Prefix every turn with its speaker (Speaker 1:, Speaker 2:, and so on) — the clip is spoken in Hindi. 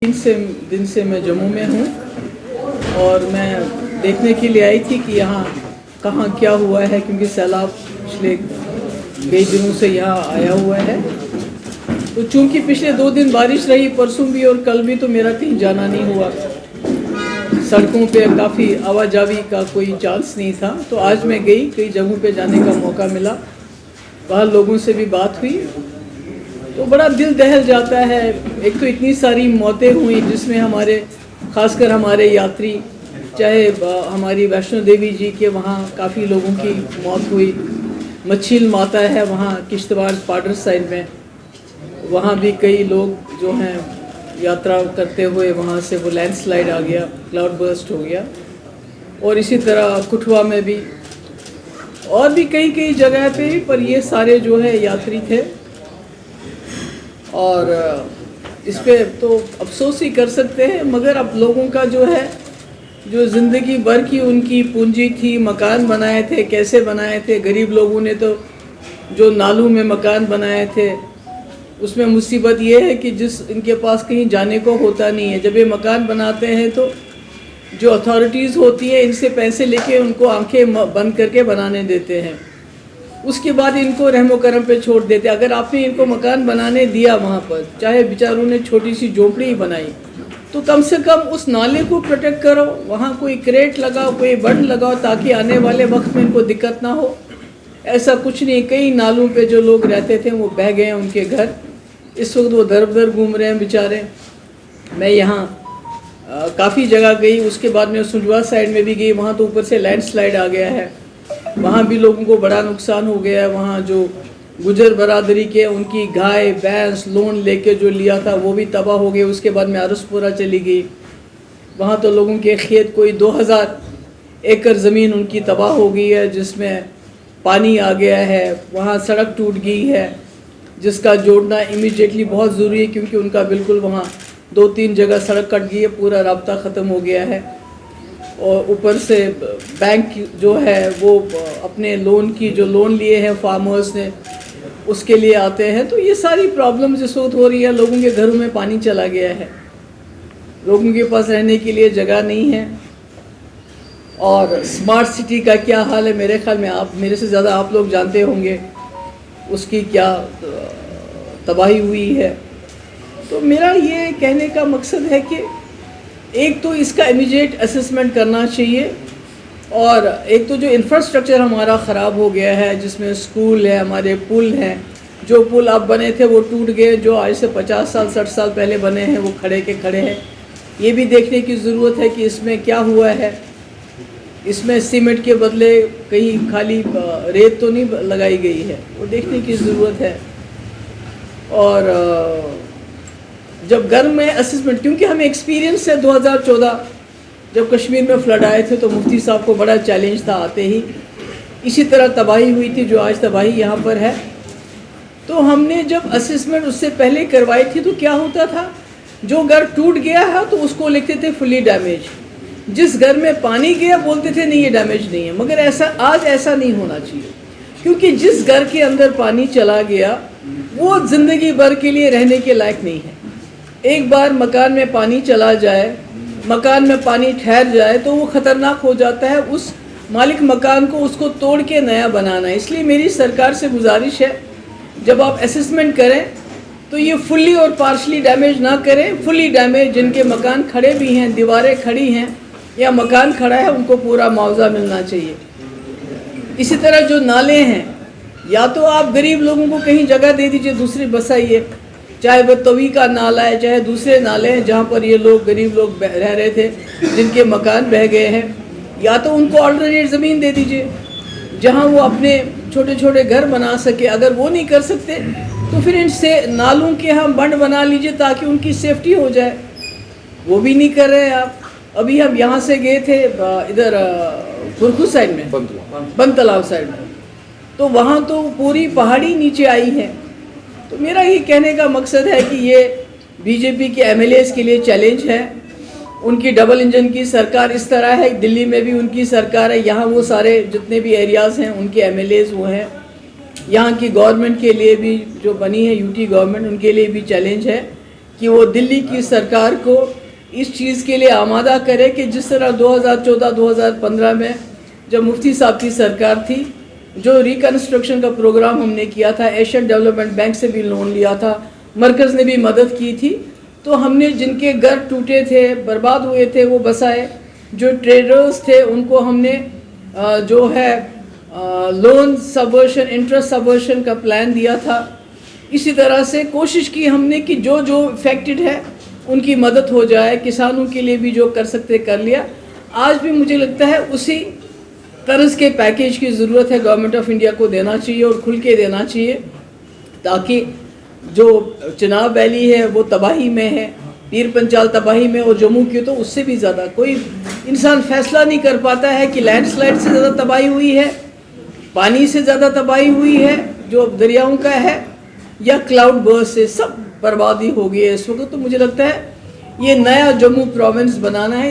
Speaker 1: दिन से मैं जम्मू में हूँ और मैं देखने के लिए आई थी कि यहाँ कहाँ क्या हुआ है, क्योंकि सैलाब पिछले कई दिनों से यहाँ आया हुआ है। तो चूंकि पिछले 2 दिन बारिश रही, परसों भी और कल भी, तो मेरा कहीं जाना नहीं हुआ। सड़कों पे काफ़ी आवाजाही का कोई चांस नहीं था। तो आज मैं गई, कई जगहों पे जाने का मौका मिला, वहाँ लोगों से भी बात हुई तो बड़ा दिल दहल जाता है। एक तो इतनी सारी मौतें हुई जिसमें हमारे, खासकर हमारे यात्री, चाहे हमारी वैष्णो देवी जी के वहाँ काफ़ी लोगों की मौत हुई। मच्छील माता है वहाँ किश्तवाड़ पाडर साइड में, वहाँ भी कई लोग जो हैं यात्रा करते हुए वहाँ से वो लैंडस्लाइड आ गया, क्लाउड बर्स्ट हो गया। और इसी तरह कुठवा में भी और भी कई जगह पे, पर ये सारे जो है यात्री थे। और इस पे तो अफसोस ही कर सकते हैं, मगर अब लोगों का जो है, जो ज़िंदगी भर की उनकी पूंजी थी, मकान बनाए थे, कैसे बनाए थे। गरीब लोगों ने तो जो नालों में मकान बनाए थे, उसमें मुसीबत ये है कि जिस इनके पास कहीं जाने को होता नहीं है, जब ये मकान बनाते हैं तो जो अथॉरिटीज़ होती है इनसे पैसे लेके उनको आंखें बंद करके बनाने देते हैं। उसके बाद इनको रहमो करम पे छोड़ देते। अगर आपने इनको मकान बनाने दिया वहाँ पर, चाहे बेचारों ने छोटी सी झोपड़ी ही बनाई, तो कम से कम उस नाले को प्रोटेक्ट करो, वहाँ कोई क्रेट लगाओ, कोई बंड लगाओ, ताकि आने वाले वक्त में इनको दिक्कत ना हो। ऐसा कुछ नहीं। कई नालों पे जो लोग रहते थे वो बह गए हैं, उनके घर इस वक्त वो दर बदर घूम रहे हैं बेचारे। मैं यहाँ काफ़ी जगह गई, उसके बाद में सुंजवा साइड में भी गई, वहाँ तो ऊपर से लैंडस्लाइड आ गया है, वहाँ भी लोगों को बड़ा नुकसान हो गया है। वहाँ जो गुजर बरादरी के, उनकी गाय भैंस लोन लेके जो लिया था वो भी तबाह हो गए। उसके बाद में आरसपुरा चली गई, वहाँ तो लोगों के खेत, कोई 2000 एकड़ ज़मीन उनकी तबाह हो गई है, जिसमें पानी आ गया है। वहाँ सड़क टूट गई है, जिसका जोड़ना इमीडिएटली बहुत ज़रूरी है, क्योंकि उनका बिल्कुल वहाँ 2-3 जगह सड़क कट गई है, पूरा राब्ता ख़त्म हो गया है। और ऊपर से बैंक जो है वो अपने लोन की, जो लोन लिए हैं फार्मर्स ने, उसके लिए आते हैं। तो ये सारी प्रॉब्लम्स इस वक्त हो रही है। लोगों के घरों में पानी चला गया है, लोगों के पास रहने के लिए जगह नहीं है। और स्मार्ट सिटी का क्या हाल है, मेरे ख्याल में आप मेरे से ज़्यादा आप लोग जानते होंगे उसकी क्या तबाही हुई है। तो मेरा ये कहने का मकसद है कि एक तो इसका इमीडिएट असेसमेंट करना चाहिए, और एक तो जो इंफ्रास्ट्रक्चर हमारा ख़राब हो गया है, जिसमें स्कूल है, हमारे पुल हैं, जो पुल अब बने थे वो टूट गए, जो आज से 50 साल 60 साल पहले बने हैं वो खड़े के खड़े हैं। ये भी देखने की ज़रूरत है कि इसमें क्या हुआ है। इसमें सीमेंट के बदले कहीं खाली रेत तो नहीं लगाई गई है, वो देखने की ज़रूरत है। और जब घर में असेसमेंट, क्योंकि हमें एक्सपीरियंस है 2014 जब कश्मीर में फ्लड आए थे, तो मुफ्ती साहब को बड़ा चैलेंज था आते ही, इसी तरह तबाही हुई थी जो आज तबाही यहाँ पर है। तो हमने जब असेसमेंट उससे पहले करवाई थी तो क्या होता था, जो घर टूट गया है तो उसको लिखते थे फुली डैमेज, जिस घर में पानी गया बोलते थे नहीं ये डैमेज नहीं है। मगर आज ऐसा नहीं होना चाहिए, क्योंकि जिस घर के अंदर पानी चला गया वो ज़िंदगी भर के लिए रहने के लायक नहीं है। एक बार मकान में पानी चला जाए, मकान में पानी ठहर जाए, तो वो ख़तरनाक हो जाता है उस मालिक मकान को, उसको तोड़ के नया बनाना है। इसलिए मेरी सरकार से गुजारिश है, जब आप असेसमेंट करें तो ये फुल्ली और पार्शली डैमेज ना करें। फुल्ली डैमेज जिनके मकान खड़े भी हैं, दीवारें खड़ी हैं या मकान खड़ा है, उनको पूरा मुआवजा मिलना चाहिए। इसी तरह जो नाले हैं, या तो आप गरीब लोगों को कहीं जगह दे दीजिए, दूसरी बसाइए, चाहे वह तवी का नाला है, चाहे दूसरे नाले हैं जहाँ पर ये लोग गरीब लोग रह रहे थे, जिनके मकान बह गए हैं, या तो उनको ऑल्टरनेट ज़मीन दे दीजिए जहाँ वो अपने छोटे छोटे घर बना सके। अगर वो नहीं कर सकते तो फिर इनसे नालों के हम बंड बना लीजिए ताकि उनकी सेफ्टी हो जाए। वो भी नहीं कर रहे हैं आप। अभी हम यहाँ से गए थे इधर खुरखू साइड में, बंद तालाब साइड में, तो वहाँ तो पूरी पहाड़ी नीचे आई है। तो मेरा ये कहने का मकसद है कि ये बीजेपी के एमएलएस के लिए चैलेंज है। उनकी डबल इंजन की सरकार इस तरह है, दिल्ली में भी उनकी सरकार है, यहाँ वो सारे जितने भी एरियाज़ हैं उनके एमएलएस वो हैं। यहाँ की गवर्नमेंट के लिए भी जो बनी है यूटी गवर्नमेंट, उनके लिए भी चैलेंज है कि वो दिल्ली की सरकार को इस चीज़ के लिए आमादा करे कि जिस तरह 2014-2015 में जब मुफ्ती साहब की सरकार थी, जो रिकन्स्ट्रक्शन का प्रोग्राम हमने किया था, एशियन डेवलपमेंट बैंक से भी लोन लिया था, मरकज़ ने भी मदद की थी, तो हमने जिनके घर टूटे थे, बर्बाद हुए थे, वो बसाए। जो ट्रेडर्स थे उनको हमने जो है लोन सबवर्शन, इंटरेस्ट सबवर्शन का प्लान दिया था। इसी तरह से कोशिश की हमने कि जो जो इफेक्टेड है उनकी मदद हो जाए। किसानों के लिए भी जो कर सकते कर लिया। आज भी मुझे लगता है उसी तर्ज के पैकेज की ज़रूरत है, गवर्नमेंट ऑफ इंडिया को देना चाहिए और खुल के देना चाहिए, ताकि जो चिनाब वैली है वो तबाही में है, पीर पंचाल तबाही में, और जम्मू की तो उससे भी ज़्यादा। कोई इंसान फैसला नहीं कर पाता है कि लैंडस्लाइड से ज़्यादा तबाही हुई है, पानी से ज़्यादा तबाही हुई है जो दरियाओं का है, या क्लाउड बर्स्ट से। सब बर्बादी हो गई है इस वक्त। तो मुझे लगता है ये नया जम्मू प्रोविंस बनाना है।